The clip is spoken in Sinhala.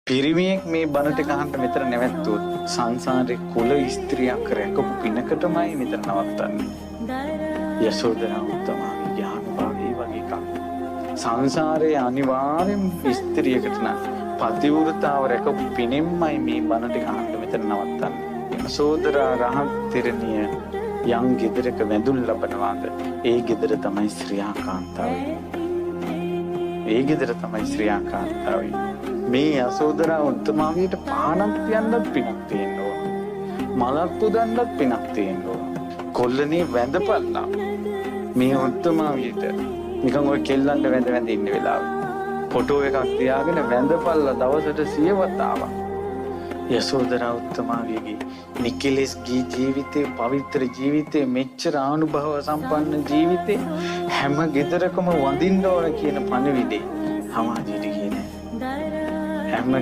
පිරිමියෙක් මේ බණට ගහන්න මෙතන නැවැත්තුවොත් සංසාරේ කුල ස්ත්‍රියක් රැකපු පිනකටමයි මෙතන නවත්තන්නේ. යශෝදරා උත්තමාගේ ඥානභාවී වගේ එකක්. සංසාරයේ අනිවාර්යෙන් ස්ත්‍රියකට නම් පතිවෘතාව රැකපු පිනෙන්මයි මේ බණට ගහන්න මෙතන නවත්තන්නේ. යශෝදරා රහත් තෙරණිය යම් ගෙදරක වැඳුම් ලබනවාද ඒ ගෙදර තමයි ශ්‍රියාකාන්තාව. ඒ ගෙදර තමයි ශ්‍රියාකාන්තාව. මේ යශෝදරා උත්තමාවියට පානක් තියන්නත් පිනක් තියෙන්න ඕන. මලක් පුදන්නත් පිනක් තියෙන්න ඕන. කොල්ලනේ වැඳපල්ලා මේ උත්තමාවියට නිකන් ඔය කෙල්ලන්ට වැඳ ඉන්න වෙලාව ෆොටෝ එකක් තියාගෙන වැඳපල්ලා දවසට 100 වතාවක්. යශෝදරා උත්තමාවියගේ නිකලස් ගී ජීවිතේ පවිත්‍ර ජීවිතේ මෙච්චර ආනුභව සම්පන්න ජීවිතේ හැම ගෙදරකම වඳින්න ඕන කියන පණිවිඩේ සමාජයට කියන්නේ හැම